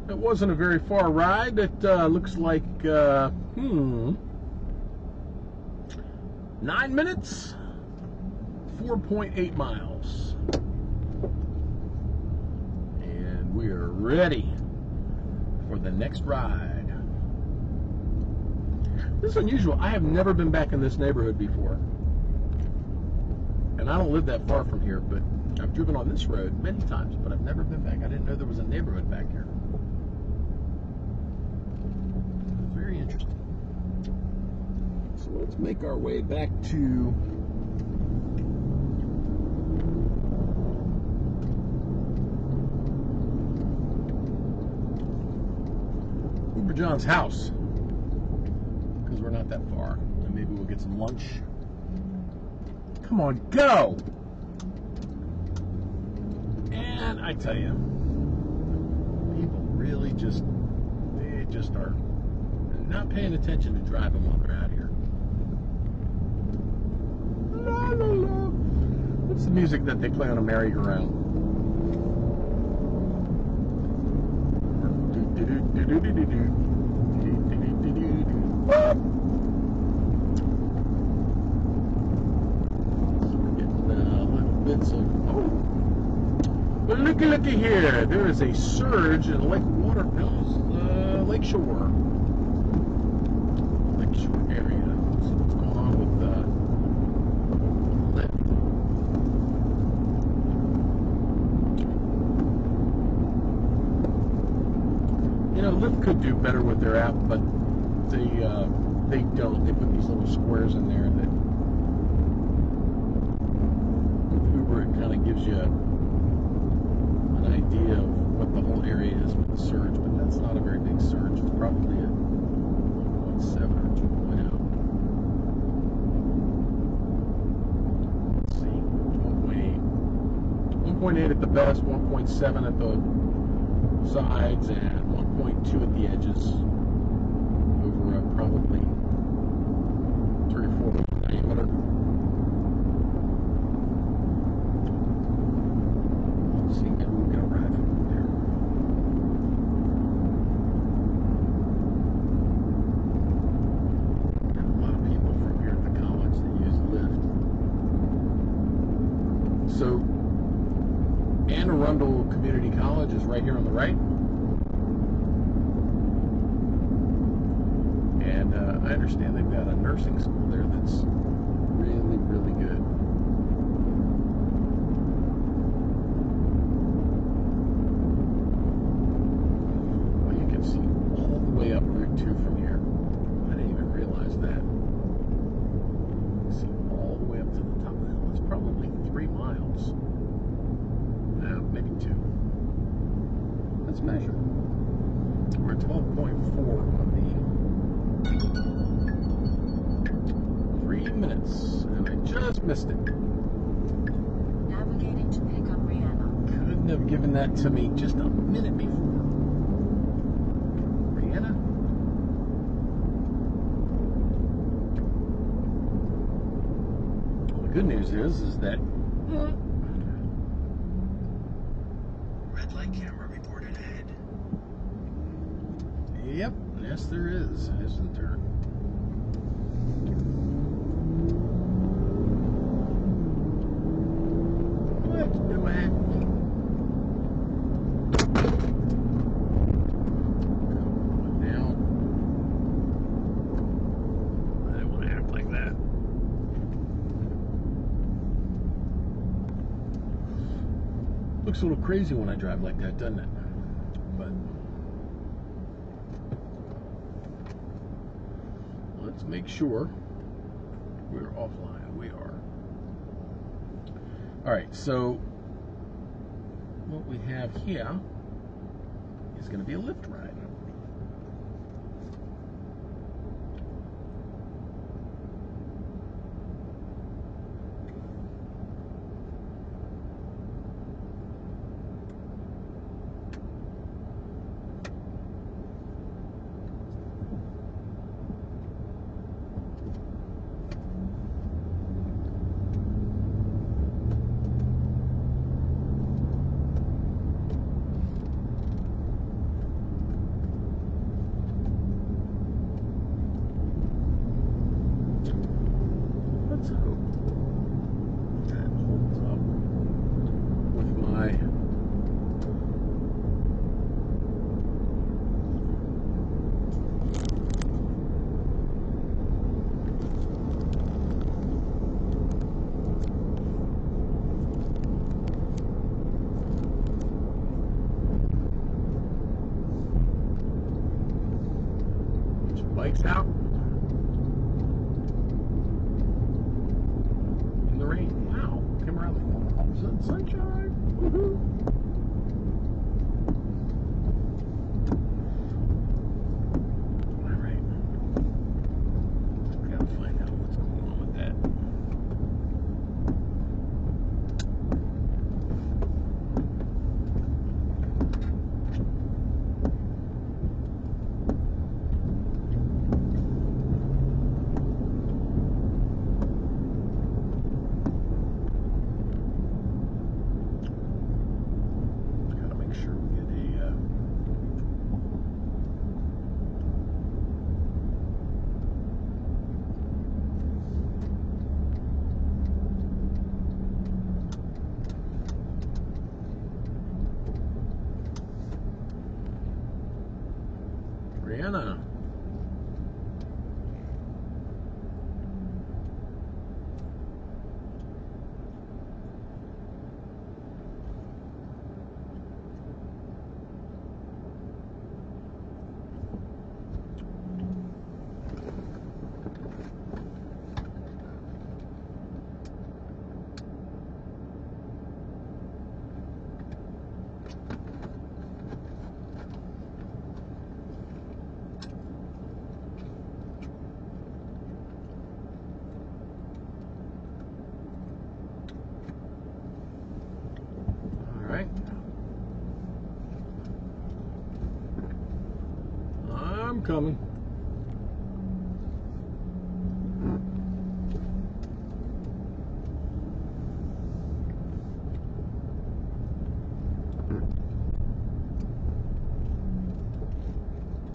It wasn't a very far ride. It looks like 9 minutes, 4.8 miles, and we are ready for the next ride. This is unusual. I have never been back in this neighborhood before, and I don't live that far from here, but I've driven on this road many times, but I've never been back. I didn't know there was a neighborhood back here. Very interesting. So let's make our way back to Uber John's house, because we're not that far, and maybe we'll get some lunch. Come on, go! And I tell you, people really just are not paying attention to driving while they're out here. La, la, la. What's the music that they play on a merry-go-round? So we're getting little bits of... Oh! Well, looky here. There is a surge in Lake Lakeshore. Area. So what's going on with Lyft? You know, Lyft could do better with their app, but they don't. They put these little squares in there that with Uber it kind of gives you an idea of what the whole area is with the surge, but that's not a very big surge. It's probably a 1.7 or 2.0. Let's see, 1.8. 1.8 at the best, 1.7 at the sides, and 1.2 at the edges over probably 3 or 4 feet diameter. Let's see, maybe we'll get a ride from there. So, Anne Arundel Community College is right here on the right. And I understand they've got a nursing school there that's really, really good. Well, you can see all the way up Route 2 from here. I didn't even realize that. You can see all the way up to the top of the hill. It's probably 3 miles. Maybe 2. Let's measure. We're at 12.4 on the 3 minutes, and I just missed it. Navigating to pick up Rihanna. Couldn't have given that to me just a minute before. Rihanna? Well, the good news is that red light camera reported ahead. Yep, yes there is, isn't there? What's doing? Now, I don't want to act like that. Looks a little crazy when I drive like that, doesn't it? But let's make sure we're offline. We are. All right, so what we have here is going to be a Lyft ride. bikes out in the rain. Wow, came around the corner, all of a sudden sunshine. Woohoo! All right, gotta find out what's going on with that. Brianna. I'm coming.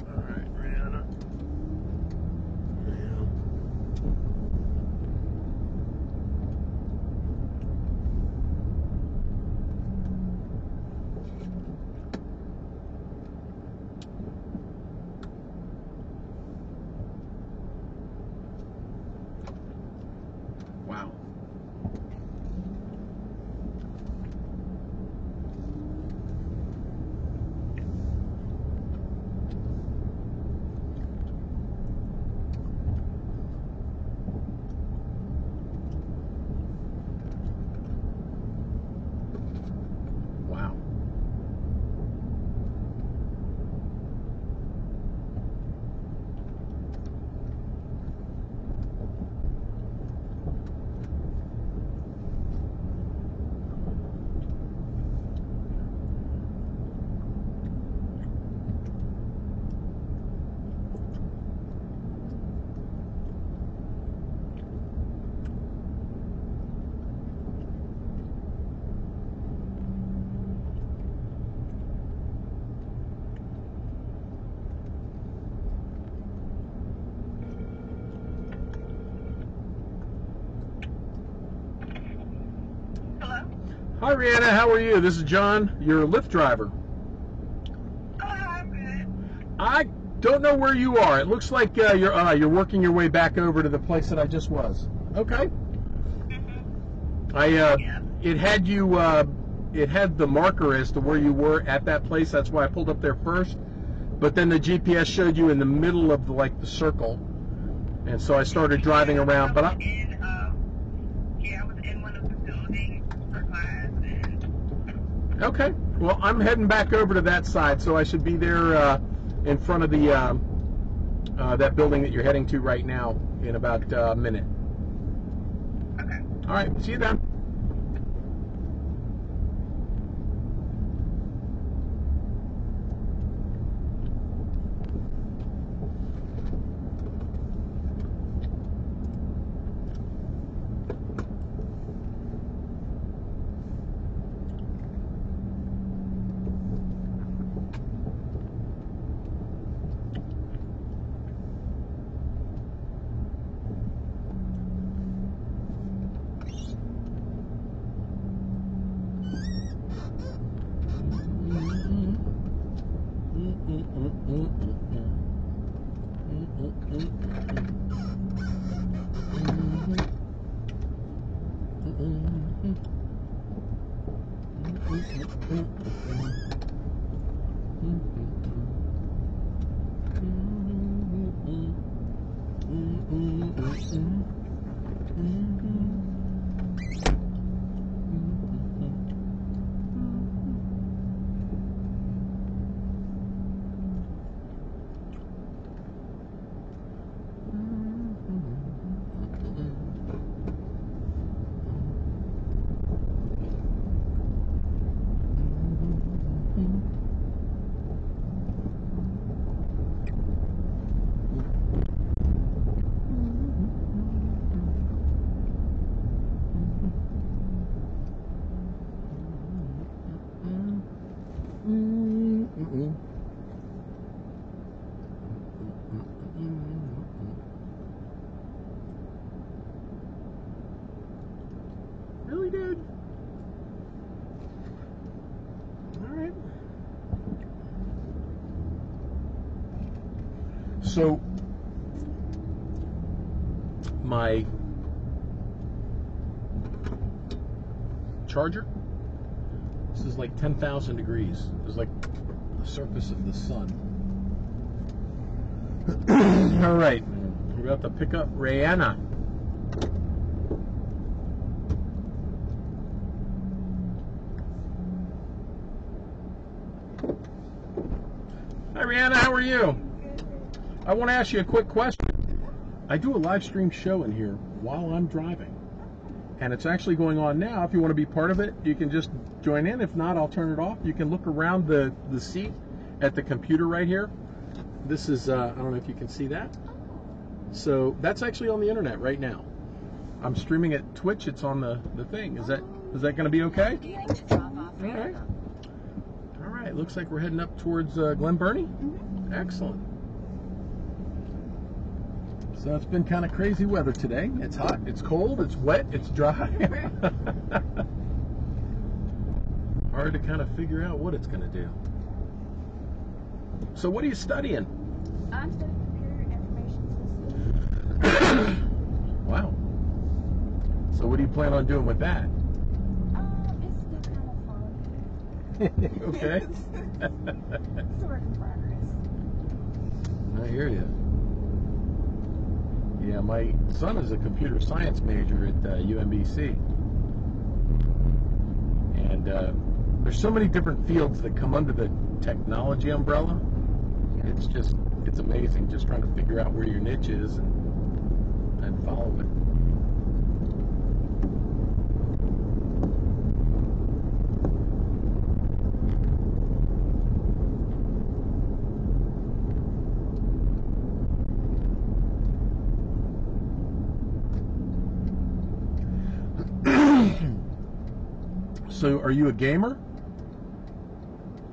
All right, Brianna. Wow. Wow. Hi, Rihanna. How are you? This is John, your Lyft driver. Oh, I'm good. I don't know where you are. It looks like you're working your way back over to the place that I just was. Okay. Mm-hmm. It had you. It had the marker as to where you were at that place. That's why I pulled up there first. But then the GPS showed you in the middle of the circle, and so I started driving around. But I was in one of the buildings for class. Okay. Well, I'm heading back over to that side, so I should be there in front of the that building that you're heading to right now in about a minute. Okay. All right. See you then. Really, dude? All right. So, my charger, this is like 10,000 degrees. It's like the surface of the sun. All right, we're about to pick up Rihanna. Hi, Rihanna, how are you? I want to ask you a quick question. I do a live stream show in here while I'm driving, and it's actually going on now. If you want to be part of it, you can just join in. If not, I'll turn it off. You can look around the seat at the computer right here. This is, I don't know if you can see that. So that's actually on the internet right now. I'm streaming at Twitch. It's on the thing. Is that going to be okay? All right. All right. Looks like we're heading up towards Glen Burnie. Excellent. So it's been kind of crazy weather today. It's hot, it's cold, it's wet, it's dry. Hard to kind of figure out what it's going to do. So what are you studying? I'm studying computer information systems. Wow. So what do you plan on doing with that? It's still kind of fun. Okay. It's a work in progress. I hear you. Yeah, my son is a computer science major at UMBC. And there's so many different fields that come under the technology umbrella. It's amazing just trying to figure out where your niche is and follow it. So, are you a gamer?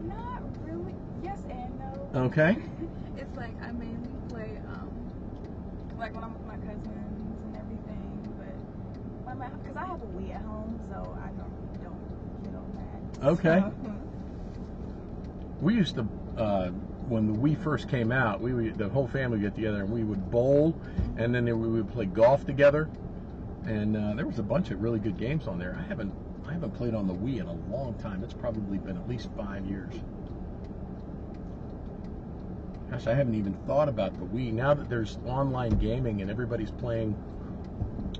Not really. Yes and no. Okay. It's like I mainly play, like when I'm with my cousins and everything. But because I have a Wii at home, so I normally don't get on that. Okay. So, We used to, when the Wii first came out, the whole family would get together and we would bowl, and then we would play golf together. And there was a bunch of really good games on there. I haven't played on the Wii in a long time. It's probably been at least 5 years. Gosh, I haven't even thought about the Wii. Now that there's online gaming and everybody's playing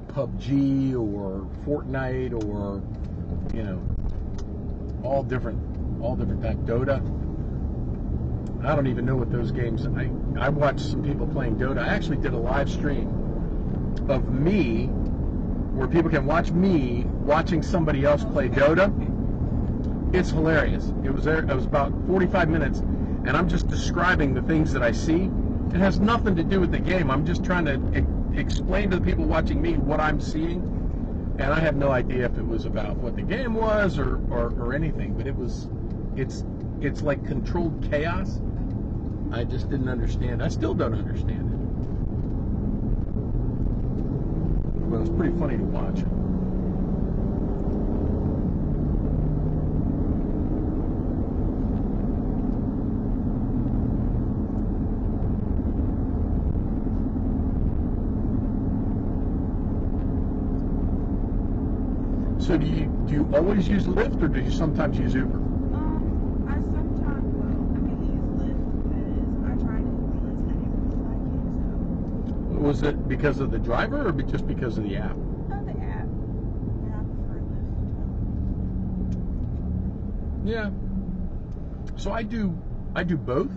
PUBG or Fortnite or, you know, all different type Dota. I don't even know what those games. I watched some people playing Dota. I actually did a live stream of me where people can watch me watching somebody else play Dota. It's hilarious. It was about 45 minutes, and I'm just describing the things that I see. It has nothing to do with the game. I'm just trying to explain to the people watching me what I'm seeing, and I have no idea if it was about what the game was or anything, but it's like controlled chaos. I just didn't understand. I still don't understand it. But it was pretty funny to watch. So do you always use Lyft, or do you sometimes use Uber? I sometimes use Lyft because I tried it once and I didn't really like it. So. Was it because of the driver or just because of the app? The app, and I prefer Lyft. Yeah. So I do both,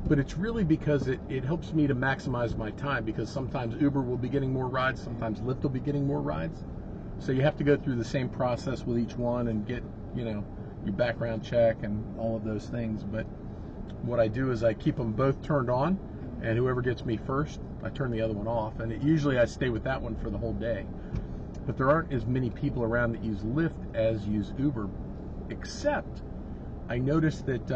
but it's really because it helps me to maximize my time, because sometimes Uber will be getting more rides, sometimes Lyft will be getting more rides. So you have to go through the same process with each one and get, your background check and all of those things. But what I do is I keep them both turned on, and whoever gets me first, I turn the other one off. And usually I stay with that one for the whole day. But there aren't as many people around that use Lyft as use Uber, except I noticed that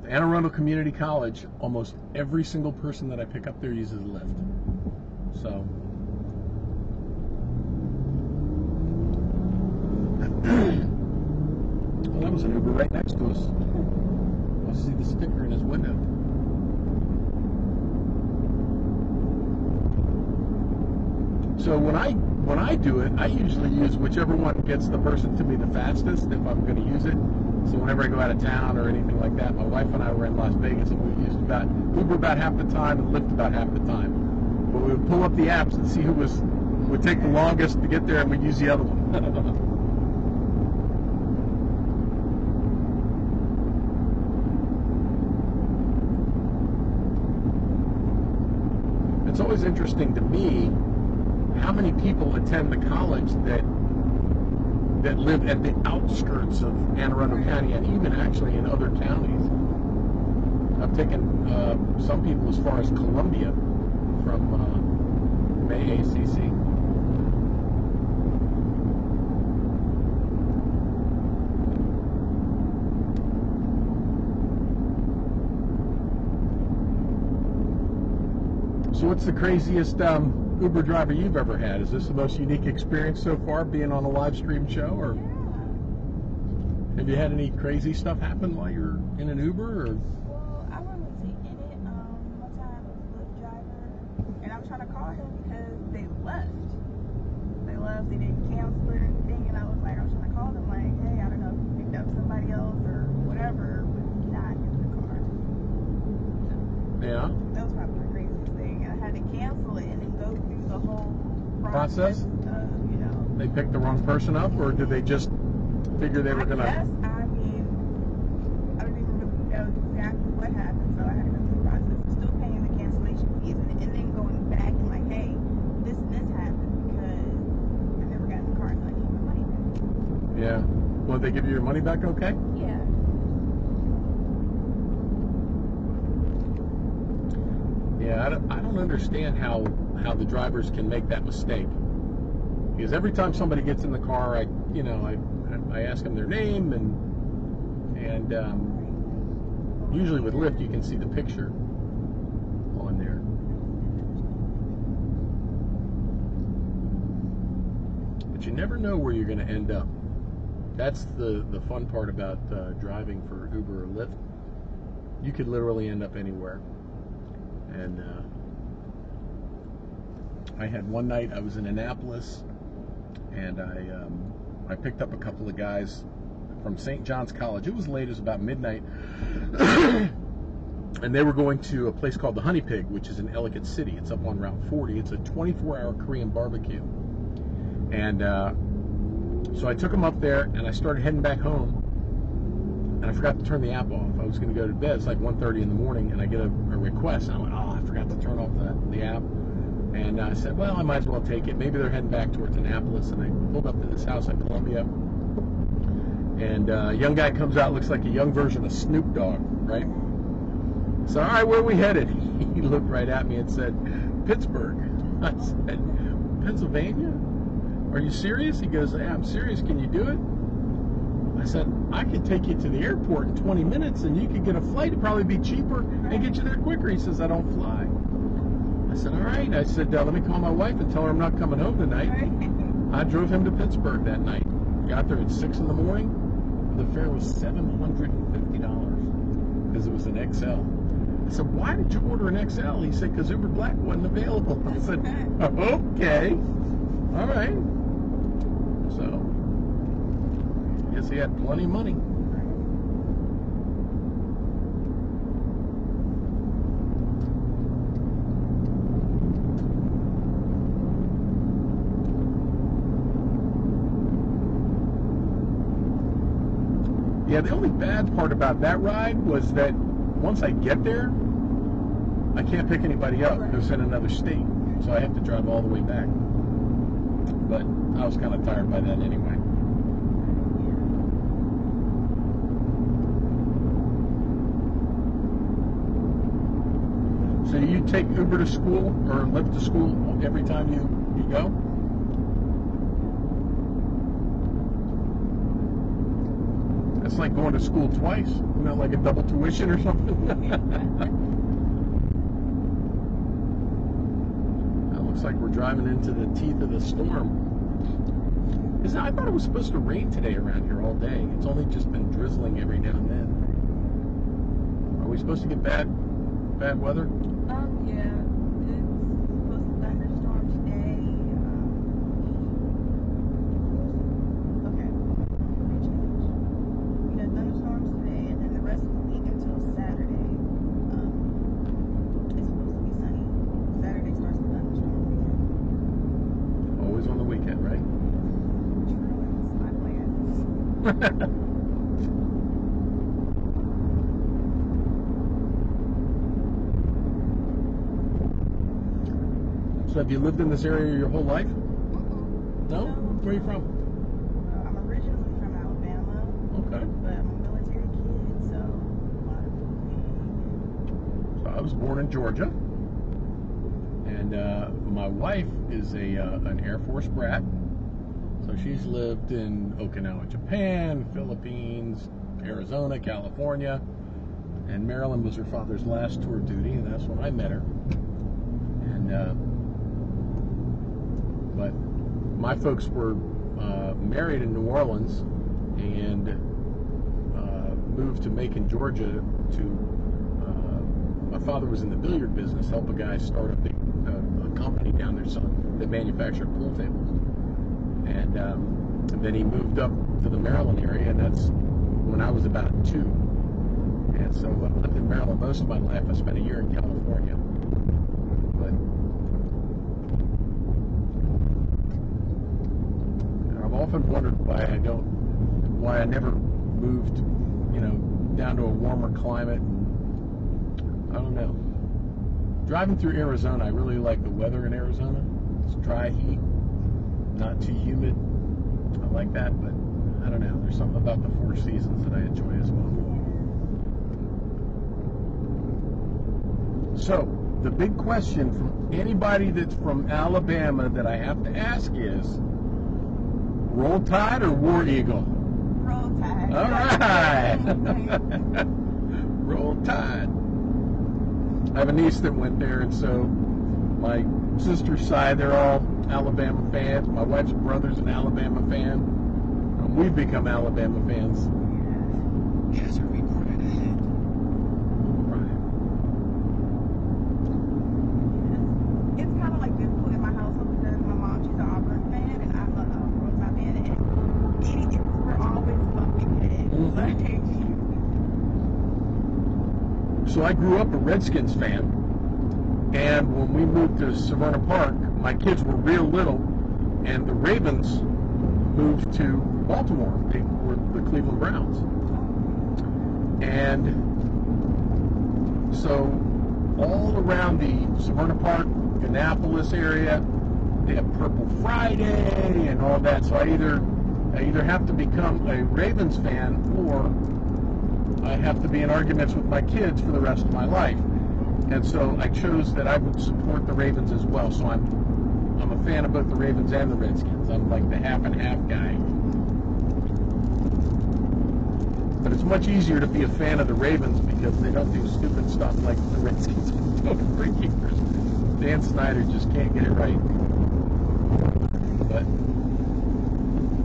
Anne Arundel Community College, almost every single person that I pick up there uses Lyft. So, well, that was an Uber right next to us. I see the sticker in his window. So when I do it, I usually use whichever one gets the person to me the fastest if I'm going to use it. So whenever I go out of town or anything like that, my wife and I were in Las Vegas and we used Uber about half the time and Lyft about half the time. But we would pull up the apps and see who would take the longest to get there, and we'd use the other one. It's always interesting to me how many people attend the college that live at the outskirts of Anne Arundel County, and even actually in other counties. I've taken some people as far as Columbia from AACC. So what's the craziest Uber driver you've ever had? Is this the most unique experience so far, being on a live stream show? Or have you had any crazy stuff happen while you're in an Uber? Or? Well, I wasn't in it. One time I was a Lyft driver, and I was trying to call him because they left. They didn't cancel or anything, and I was trying to call them like, hey, I don't know if you picked up somebody else or whatever, but not in the car. Yeah. That was probably the craziest thing. I had to cancel it and then go through the whole Process? Of, They picked the wrong person up, or did they just figure they were going to... I don't even really know exactly what happened, so I had to go through the process of still paying the cancellation fees and then going back and like, hey, this happened because I never got in the car, so I need my money back. Yeah. Well, they give you your money back okay? Yeah. Yeah, I don't understand how the drivers can make that mistake. Because every time somebody gets in the car, I ask them their name, and usually with Lyft you can see the picture on there. But you never know where you're going to end up. That's the fun part about driving for Uber or Lyft. You could literally end up anywhere. And I had one night, I was in Annapolis, and I picked up a couple of guys from St. John's College. It was late, it was about midnight. And they were going to a place called the Honey Pig, which is in Ellicott City. It's up on Route 40. It's a 24-hour Korean barbecue. And so I took them up there, and I started heading back home. And I forgot to turn the app off. I was going to go to bed. It's like 1:30 in the morning, and I get a request. And I went, I forgot to turn off the app. And I said, well, I might as well take it. Maybe they're heading back towards Annapolis. And I pulled up to this house in Columbia. And a young guy comes out, looks like a young version of Snoop Dogg, right? So, all right, where are we headed? He looked right at me and said, Pittsburgh. I said, Pennsylvania? Are you serious? He goes, yeah, I'm serious. Can you do it? I said, I could take you to the airport in 20 minutes and you could get a flight. It'd probably be cheaper and get you there quicker. He says, I don't fly. I said, all right. I said, let me call my wife and tell her I'm not coming home tonight. I drove him to Pittsburgh that night. Got there at 6 in the morning. The fare was $750 because it was an XL. I said, why did you order an XL? He said, because Uber Black wasn't available. I said, okay. All right. So, guess he had plenty of money. Yeah, the only bad part about that ride was that once I get there, I can't pick anybody up who's in another state. So I have to drive all the way back. But I was kind of tired by that anyway. So do you take Uber to school or Lyft to school every time you go? It's like going to school twice. You know, like a double tuition or something. That looks like we're driving into the teeth of the storm. I thought it was supposed to rain today around here all day. It's only just been drizzling every now and then. Are we supposed to get bad weather? Yeah. It's supposed to thunderstorm today. Okay. Let me change. We got thunderstorms today, and then the rest of the week until Saturday. It's supposed to be sunny. Saturday starts the thunderstorm again. Always on the weekend, right? True, it's my plans. So have you lived in this area your whole life? Mm-mm. No? Where are you from? I'm originally from Alabama, Okay. but I'm a military kid, so a lot of moving. So I was born in Georgia. And my wife is an Air Force brat. So she's lived in Okinawa, Japan, Philippines, Arizona, California. And Maryland was her father's last tour of duty, and that's when I met her. And but my folks were married in New Orleans and moved to Macon, Georgia. My father was in the billiard business, helped a guy start up a company down there that manufactured pool tables. And then he moved up to the Maryland area, and that's when I was about 2. And so I lived in Maryland most of my life. I spent a year in California. But I've often wondered why I never moved, down to a warmer climate. I don't know. Driving through Arizona, I really like the weather in Arizona. It's dry heat, not too humid. I like that, but I don't know. There's something about the 4 seasons that I enjoy as well. So, the big question from anybody that's from Alabama that I have to ask is, Roll Tide or War Eagle? Roll Tide. All right. Roll Tide. I have a niece that went there, and so my sister's side, they're all Alabama fans. My wife's brother's an Alabama fan. We've become Alabama fans. Hazard reported ahead. Right. It's kind of like difficult in my household because my mom, she's an Auburn fan, and I'm a Roll Tide fan, and we're always bumping heads. So I grew up a Redskins fan, and when we moved to Severna Park, my kids were real little, and the Ravens moved to Baltimore. They were the Cleveland Browns. And so all around the Severna Park, Annapolis area, they have Purple Friday and all that. So I either have to become a Ravens fan, or I have to be in arguments with my kids for the rest of my life. And so I chose that I would support the Ravens as well. So I'm a fan of both the Ravens and the Redskins. I'm like the half and half guy. But it's much easier to be a fan of the Ravens because they don't do stupid stuff like the Redskins have done for years. Dan Snyder just can't get it right.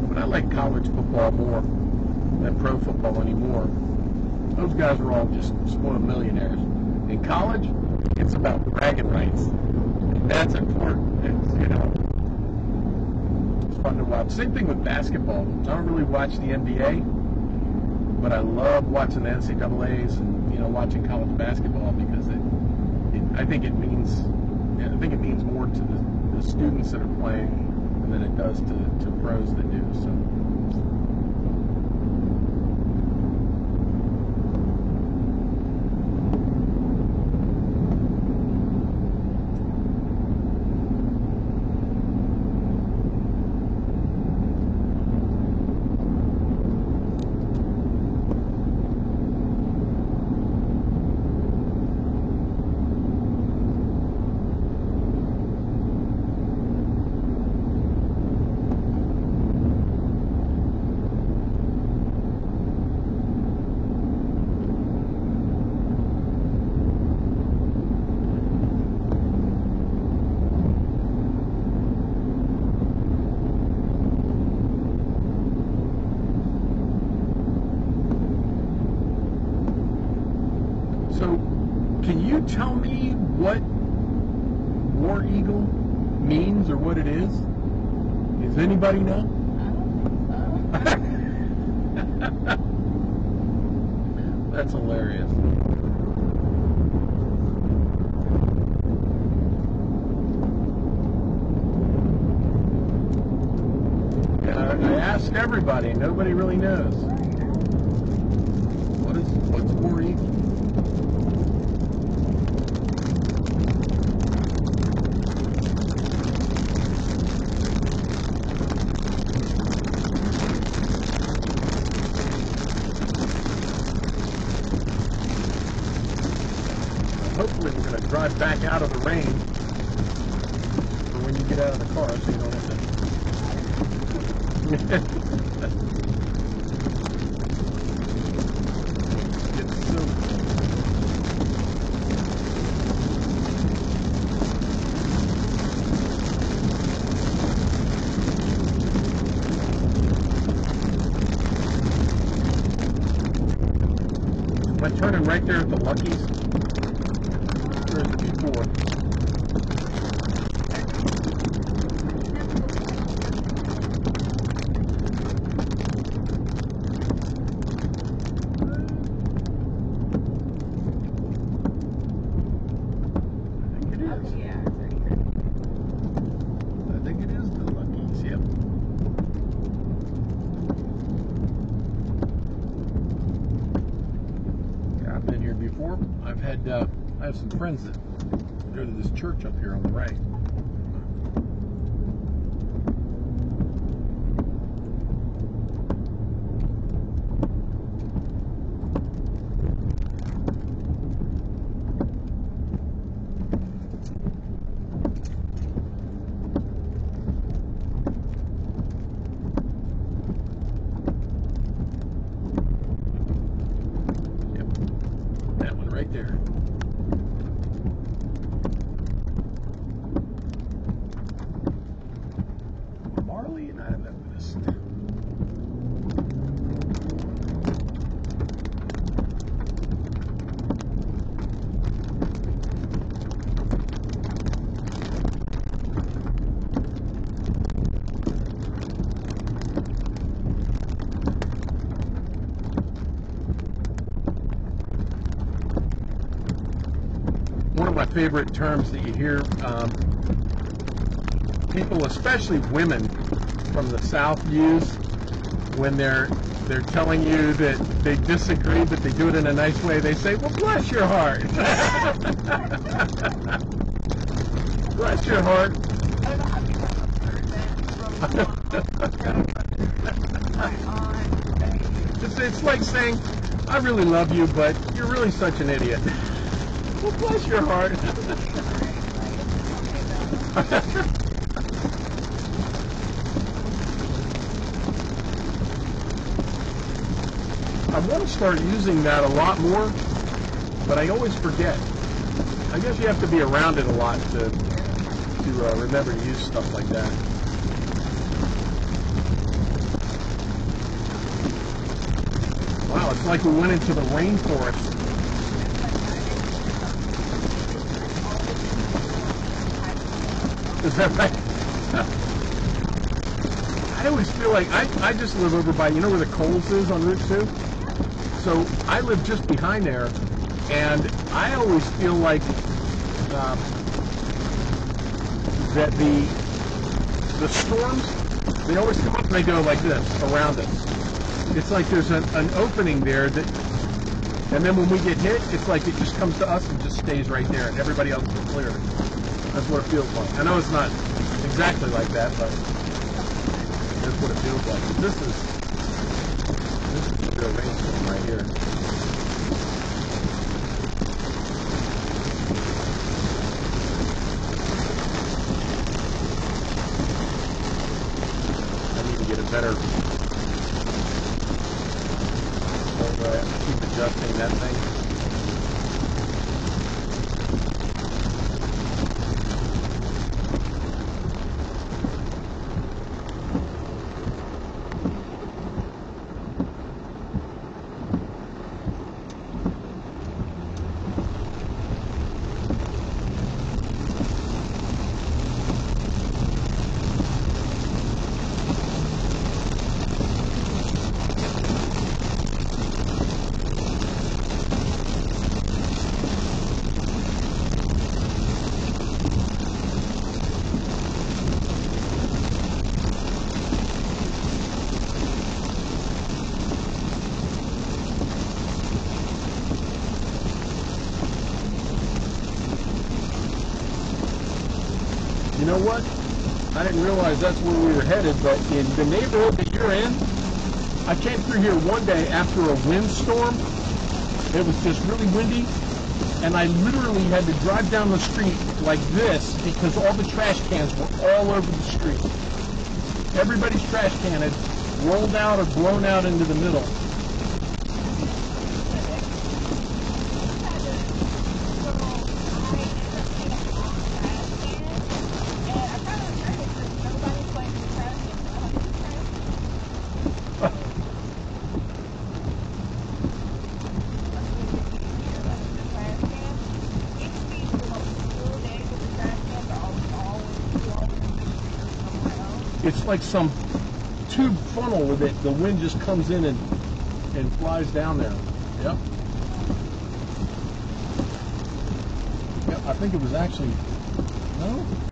But I like college football more than pro football anymore. Those guys are all just spoiled millionaires. In college, it's about bragging rights. That's important. It's fun to watch. Same thing with basketball. I don't really watch the NBA, but I love watching the NCAAs and watching college basketball because I think it means more to the students that are playing than it does to pros that do. So. So, can you tell me what War Eagle means or what it is? Does anybody know? I don't think so. That's hilarious. I asked everybody. Nobody really knows. What's War Eagle? Hopefully we're going to drive back out of the rain for when you get out of the car so you don't have to. It's so am I turning right there at the Lucky's? Or is it before? I think it is the Lucky's, yep. Yeah, I've been here before. I have some friends that go to this church up here on the right. Yep, that one right there. Marley and I Methodist. One of my favorite terms that you hear people, especially women from the South, use when they're telling you that they disagree, but they do it in a nice way. They say, "Well, bless your heart." Bless your heart. I don't know how people have heard that It's like saying, "I really love you, but you're really such an idiot." Well, bless your heart. I want to start using that a lot more, but I always forget. I guess you have to be around it a lot to remember to use stuff like that. Wow, it's like we went into the rainforest. Is that right? I always feel like I just live over by, you know where the Kohl's is on Route 2? So I live just behind there, and I always feel like that the storms, they always come up and they go like this around us. It's like there's an opening there that, and then when we get hit, it's like it just comes to us and just stays right there, and everybody else is clear. That's what it feels like. I know it's not exactly like that, but that's what it feels like. This is the rainstorm right here. I need to get a better. Keep adjusting that thing. You know what? I didn't realize that's where we were headed, but in the neighborhood that you're in, I came through here one day after a windstorm. It was just really windy, and I literally had to drive down the street like this because all the trash cans were all over the street. Everybody's trash can had rolled out or blown out into the middle. It's like some tube funnel with it. The wind just comes in and flies down there. Yep. Yep, I think it was actually, no?